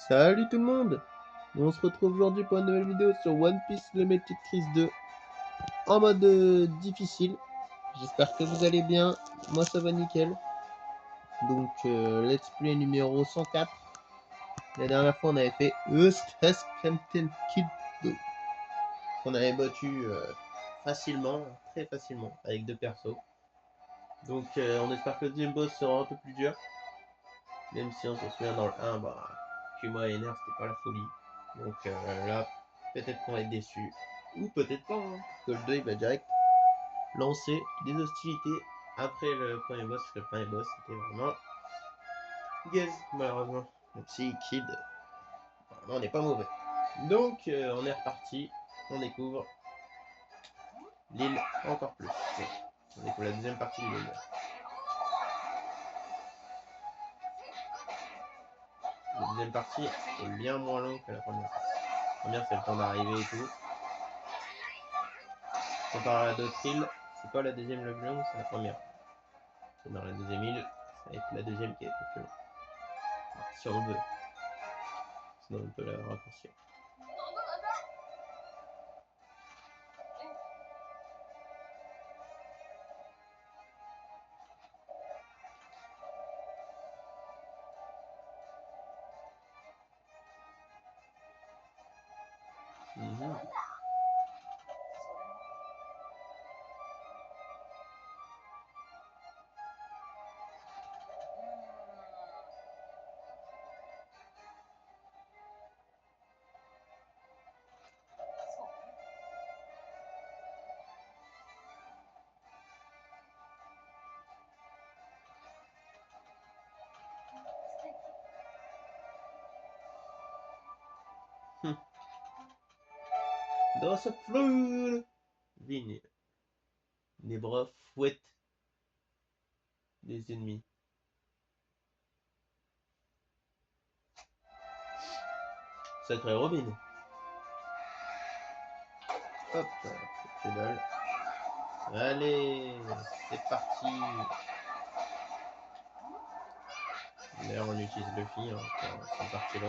Salut tout le monde! On se retrouve aujourd'hui pour une nouvelle vidéo sur One Piece le Tetris 2 en mode difficile. J'espère que vous allez bien, moi ça va nickel. Donc let's play numéro 104. La dernière fois on avait fait Eust Captain Kid qu'on avait battu facilement, très facilement, avec deux persos. Donc on espère que le deuxième boss sera un peu plus dur. Même si on se souvient dans le 1, bah, Kuma et Nerf c'était pas la folie. Donc là, peut-être qu'on va être déçu. Ou peut-être pas, hein, parce que le 2 il va direct lancer des hostilités après le premier boss, parce que le premier boss c'était vraiment gaze, malheureusement. Même si Kid, vraiment, n'est pas mauvais. Donc on est reparti, on découvre l'île encore plus. On découvre la deuxième partie de l'île. La deuxième partie est bien moins longue que la première. La première c'est le temps d'arriver et tout. Comparé à d'autres îles, c'est pas la deuxième la plus longue, c'est la première. C'est dans la deuxième île, ça va être la deuxième qui est la plus longue. Si on veut. Sinon on peut la raccourcir. Dans ce flou, Vigne, les bras fouettent les ennemis. Sacré Robin. Hop, que dalle. Allez, c'est parti. D'ailleurs, on utilise Luffy hein, pour cette partie-là.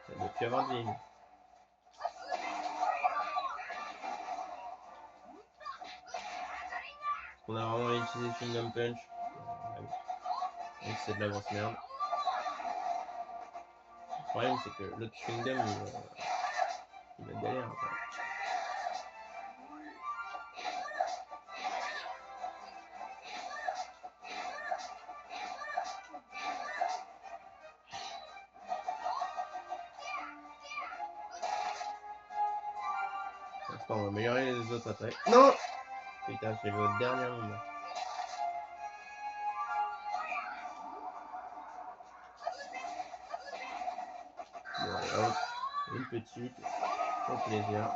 Ça doit plus avoir de ligne. On a vraiment utilisé Kingdom Punch. Donc c'est de la grosse merde. Le problème c'est que l'autre Kingdom il va galère. Quoi. Pour l'instant on va améliorer les autres attaques. Non! Putain, je l'ai vu au dernier moment. Bon, allez, hop. Une petite. Au plaisir.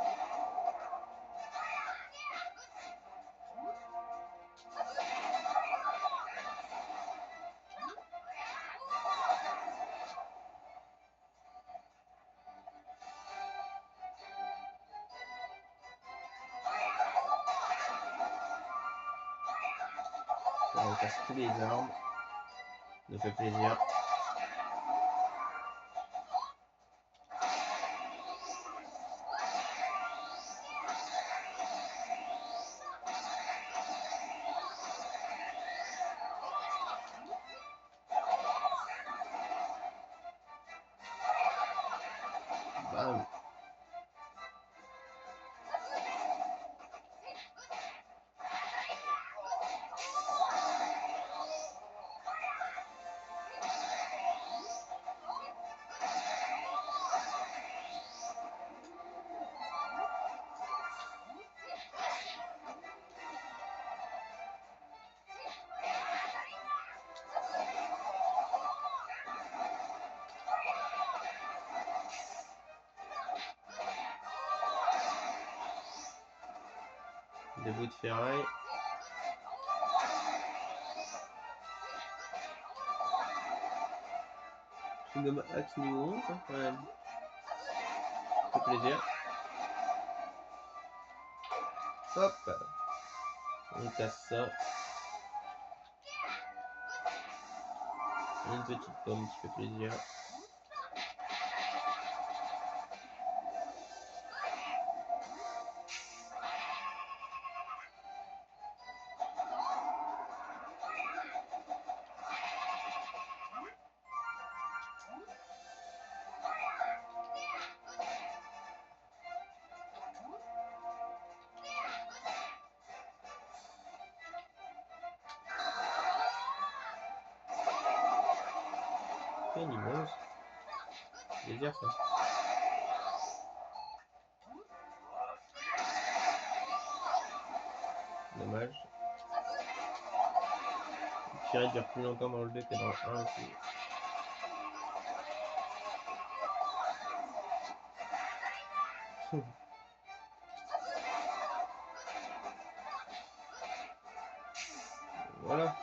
On casse tous les armes. Ça nous fait plaisir. Bam. Des bouts de ferraille. Kingdom Axe niveau 11, hein, quand même. Ça fait plaisir. Hop. On casse ça. Une petite pomme qui fait plaisir. Quelle image. Plaisir ça. Dommage. Le tiré dure plus longtemps dans le 2 que dans le 1 aussi. Voilà.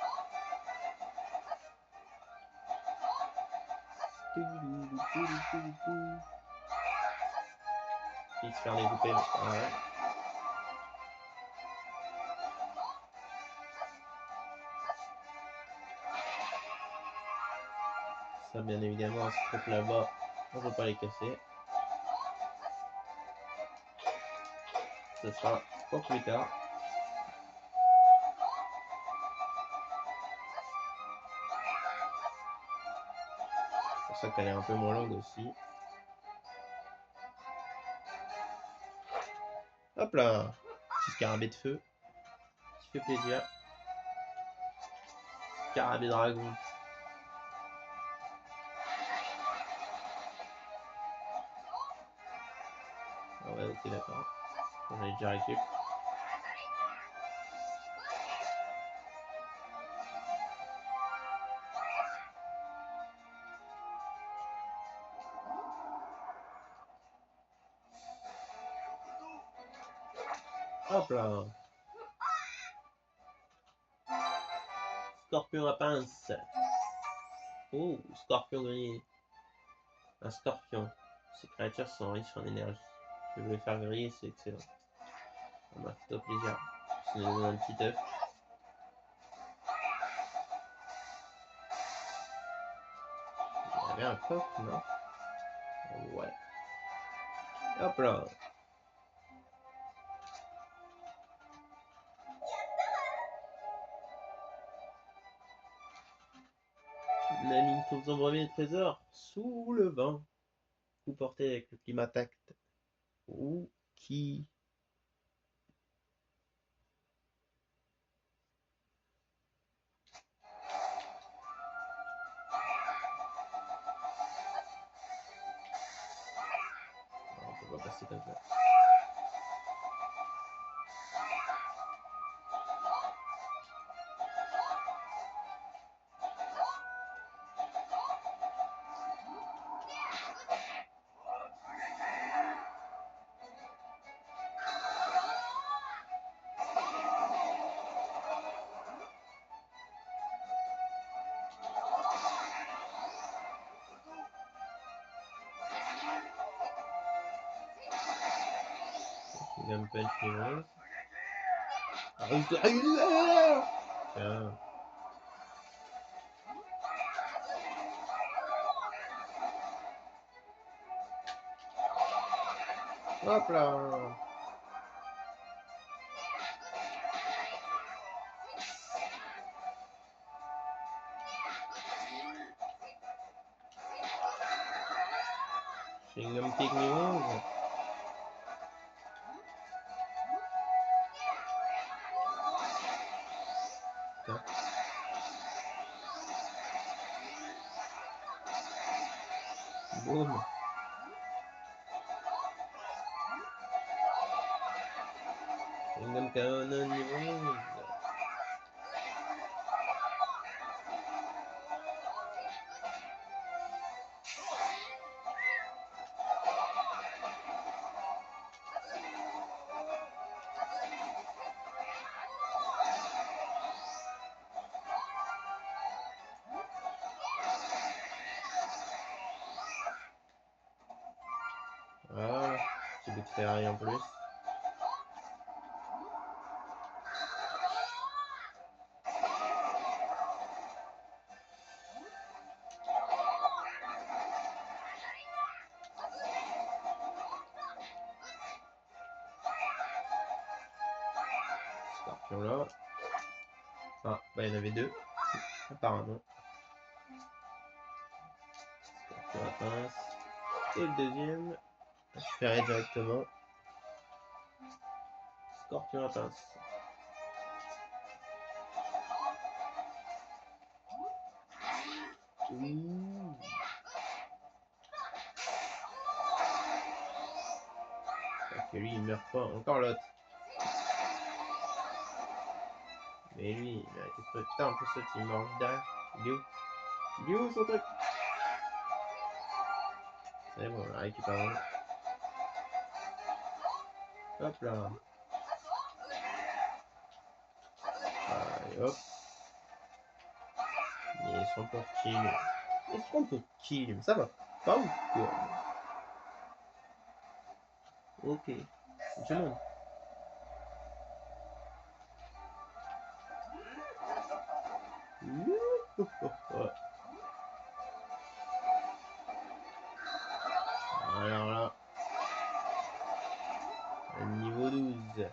Il se faire découper, mais c'est pas grave. Ça, bien évidemment, ce truc là-bas, on ne peut pas les casser. Ce sera pour plus tard. C'est pour ça qu'elle est un peu moins longue aussi. Hop là, petit scarabée de feu qui fait plaisir. Scarabée dragon. Ah ouais, ok, d'accord. J'en ai déjà récup. Hop là. Scorpion à pince. Oh, scorpion grillé. Un scorpion. Ces créatures sont riches en énergie. Je vais le faire griller, c'est excellent. Ça m'a fait plaisir. Je nous donne un petit œuf. Il y avait un coffre, non? Ouais. Hop là. Nami trouve son premier trésor sous le vent. Coup porté avec le climat tact. Ou qui. On peut pas passer comme ça. Game punch rose. Tiens. Hop là. Chewing-gum pygmy rose. Tiens. Boum. Chewing-gum canon rose. Voilà. Petit bout de ferraille en plus. scorpion-là. Ah, bah il y en avait deux, apparemment. Scorpion à pince. Et le deuxième, récupérer directement. Scorpion à pince. Ouh. Que lui il meurt pas, encore l'autre. Mais lui, il a été fait. Putain, en plus l'autre il meurt juste derrière. Il est où? Il est où son truc? C'est bon, on l'a récupéré. Hop là. Allez hop. Ils sont pour kill. Ils sont pour kill, ça va pas ou quoi? Ok, je monte. Alors là, niveau 12.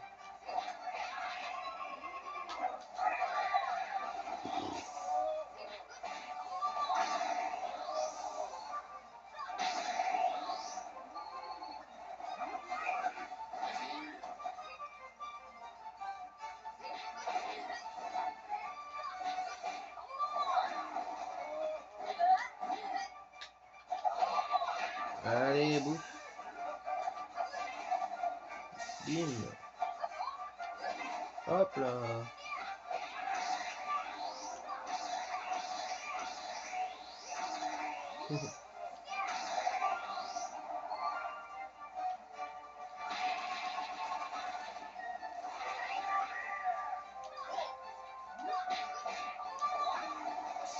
Allez, bouffe. Bim. Hop là.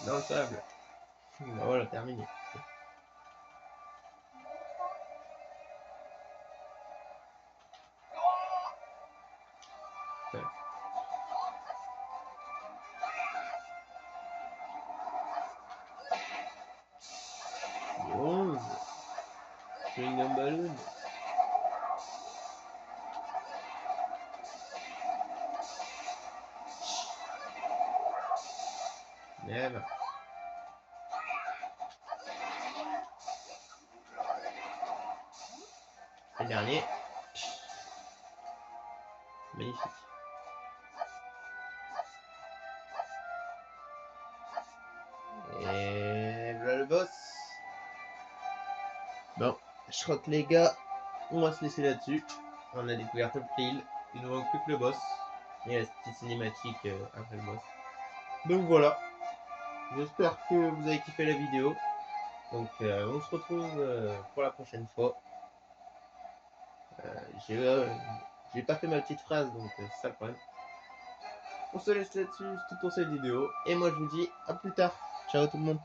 Dans le sable. Bah voilà, terminé. Ouais. Et 11. Chewing gum balloon. Never. Et le dernier. Magnifique. Et voilà le boss. Bon, je crois que les gars, on va se laisser là-dessus. On a découvert toute l'île. Il nous manque plus que le boss. Et la petite cinématique après le boss. Donc voilà. J'espère que vous avez kiffé la vidéo. Donc on se retrouve pour la prochaine fois. J'ai pas fait ma petite phrase, donc c'est ça le problème. On se laisse là-dessus, c'est tout pour cette vidéo. Et moi je vous dis à plus tard. Ciao tout le monde.